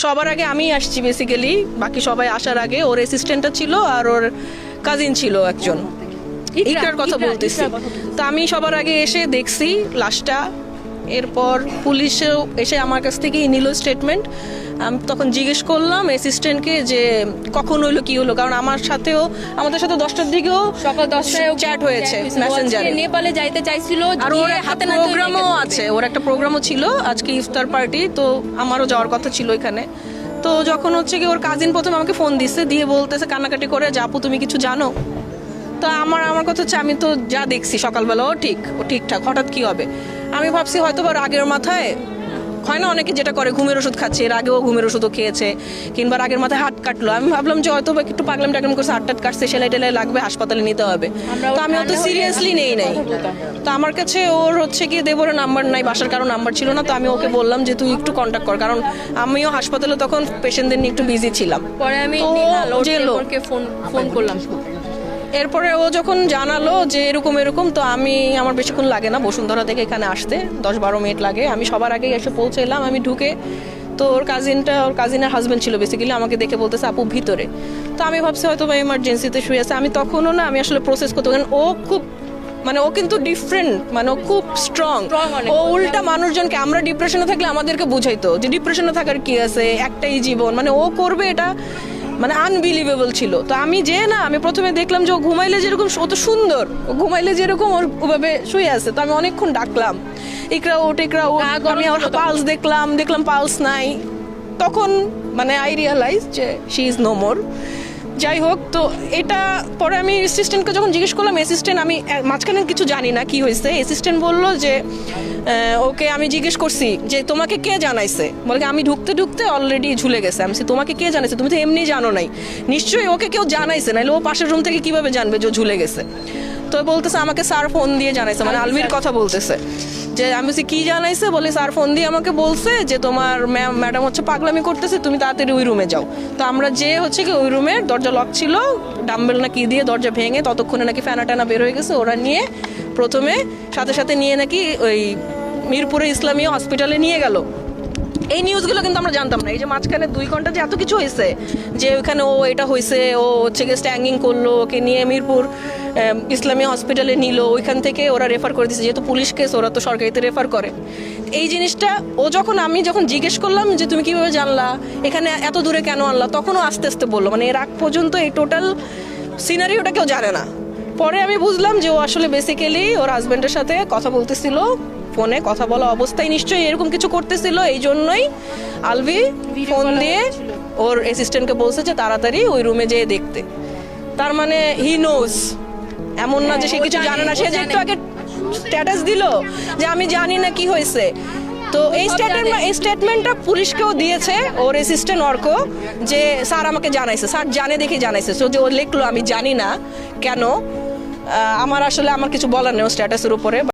সবার আগে আমি আসছি বেসিক্যালি, বাকি সবাই আসার আগে। ওর অ্যাসিস্ট্যান্টটা ছিল আর ওর কাজিন ছিল একজন, ইকরার কথা বলতেছি। তো আমি সবার আগে এসে দেখছি লাশটা। এরপর পুলিশেও এসে আমার কাছ থেকে নিল স্টেটমেন্ট। আমি তখন জিজ্ঞেস করলাম অ্যাসিস্ট্যান্টকে যে কখন হইলো কি হলো, কারণ আমাদের সাথে 10টার দিকেও সকাল 10টায় চ্যাট হয়েছে মেসেঞ্জারে। নেপালে যাইতে চাইছিল, আর ওর একটা প্রোগ্রামও আছে, ওর একটা প্রোগ্রামও ছিল আজকে, ইফতার পার্টি। তো আমারও যাওয়ার কথা ছিল এখানে। তো যখন হচ্ছে কি ওর কাজিন প্রথমে আমাকে ফোন দিচ্ছে, দিয়ে বলতেছে কান্নাকাটি করে, যে আপু তুমি কিছু জানো? তো আমার কথা হচ্ছে আমি তো যা দেখছি সকালবেলা ও ঠিকঠাক, হঠাৎ কি হবে? আমি ভাবছি হয়তো বা রাগের মাথায়, হয় না অনেকে যেটা করে, ঘুমের ওষুধ খাচ্ছে, এর আগেও ঘুমের ওষুধও খেয়েছে, কিংবা রাগের মাথায় হাত কাটলো। আমি ভাবলাম যে হয়তো বা একটু পাগলাম করছে, হাত কাটছে, সেলাই টেলাই লাগবে, হাসপাতালে নিতে হবে। তো আমি অত সিরিয়াসলি নেই। তো আমার কাছে ওর হচ্ছে কি দেবরের নাম্বার নাই, বাসার কারো নাম্বার ছিল না। তো আমি ওকে বললাম যে তুই একটু কন্ট্যাক্ট কর, কারণ আমিও হাসপাতালে তখন পেশেন্টদের নিয়ে একটু বিজি ছিলাম। পরে আমি ফোন করলাম। এরপরে ও যখন জানালো যে এরকম, তো আমি, আমার বেশিক্ষণ লাগে না বসুন্ধরা থেকে এখানে আসতে, 10-12 মিনিট লাগে। আমি সবার আগে এসে পৌঁছলাম। আমি ঢুকে তো ওর কাজিনের হাজব্যান্ড ছিল বেসিক্যালি, আমাকে দেখে বলতেছে আপু ভিতরে। তো আমি ভাবছি হয়তো বা এমার্জেন্সিতে শুয়ে আছে। আমি তখনও না, আমি আসলে প্রসেস করতে, কারণ ও খুব, মানে ও কিন্তু ডিফারেন্ট, মানে ও খুব স্ট্রং। ও উল্টা মানুষজনকে, আমরা ডিপ্রেশনে থাকলে আমাদেরকে বুঝাইতো যে ডিপ্রেশনে থাকার কি আছে, একটাই জীবন, মানে ও করবে এটা, মানে আনবিলিভেবল ছিল। তো আমি আমি প্রথমে দেখলাম যে ও ঘুমাইলে যেরকম, ও তো সুন্দর, ও ঘুমাইলে যেরকম ওভাবে শুয়ে আছে। তো আমি অনেকক্ষণ ডাকলাম, ইকরা ওঠ। আমি ওর পালস দেখলাম পালস নাই। তখন মানে আই রিয়ালাইজ যে শি ইজ নো মোর। যাই হোক, তো এটা পরে আমি অ্যাসিস্ট্যান্টকে যখন জিজ্ঞেস করলাম, অ্যাসিস্ট্যান্ট, আমি মাঝখানে কিছু জানি না কি হয়েছে, অ্যাসিস্ট্যান্ট বললো যে ওকে আমি জিজ্ঞেস করছি যে তোমাকে কে জানাইছে, বলে আমি ঢুকতে অলরেডি ঝুলে গেছে। আমি তোমাকে কে জানাইছে? তুমি তো এমনি জানো নাই, নিশ্চয়ই ওকে কেউ জানাইছে, নাহলে ও পাশের রুম থেকে কিভাবে জানবে যে ঝুলে গেছে? তো বলতেছে আমাকে স্যার ফোন দিয়ে জানাইছে, মানে আলভির কথা বলতেছে। যে আমি বলছি কি জানাইছে? বলে স্যার ফোন দিয়ে আমাকে বলছে যে তোমার ম্যাডাম হচ্ছে পাগলামি করতেছে, তুমি তাড়াতাড়ি ওই রুমে যাও। তো আমরা যে হচ্ছে কি ওই রুমের দরজা লক ছিল, ডাম্বেল না কি দিয়ে দরজা ভেঙে, ততক্ষণে নাকি ফ্যানা টানা বের হয়ে গেছে। ওরা নিয়ে প্রথমে সাথে নিয়ে নাকি ওই মিরপুরে ইসলামী হসপিটালে নিয়ে গেল। এই নিউজগুলো কিন্তু আমরা জানতাম না। এই যে মাঝখানে 2 ঘন্টা যে এত কিছু হয়েছে, যে ওইখানে ও এটা হয়েছে, ও হচ্ছে গিয়ে স্ট্যাঙ্গিং করলো, ওকে নিয়ে মিরপুর ইসলামী হসপিটালে নিল, ওইখান থেকে ওরা রেফার করে দিচ্ছে, যেহেতু পুলিশ কেস ওরা তো সরকারিতে রেফার করে। এই জিনিসটা আমি যখন জিজ্ঞেস করলাম যে তুমি কিভাবে জানলা, এখানে এত দূরে কেন আনলা, তখনও আস্তে আস্তে বললো, মানে এর আগ পর্যন্ত এই টোটাল সিনারিওটা কেউ জানে না। পরে আমি বুঝলাম যে ও আসলে বেসিক্যালি ওর হাজব্যান্ডের সাথে কথা বলতেছিল, ফোনে কথা বলা অবস্থায় নিশ্চয়ই এরকম কিছু করতেছিল। এই জন্যই আলভি ফোন দিয়ে ওর অ্যাসিস্ট্যান্টকে বলছে যে তাড়াতাড়ি ওই রুমে যেয়ে দেখতে। তার মানে হি নোজ, এমন না যে সে কিছু জানে না। সে যে একটু আগে স্ট্যাটাস দিল যে আমি জানি না কি হয়েছে। তো এই স্টেটমেন্টটা পুলিশকেও দিয়েছে ওর অ্যাসিস্ট্যান্ট অর্ক, যে স্যার আমাকে জানাইছে, স্যার জানে দেখে জানাইছে। সো যে ও লিখলো আমি জানি না কেন, আমার কিছু বলার নেই স্ট্যাটাসের উপরে।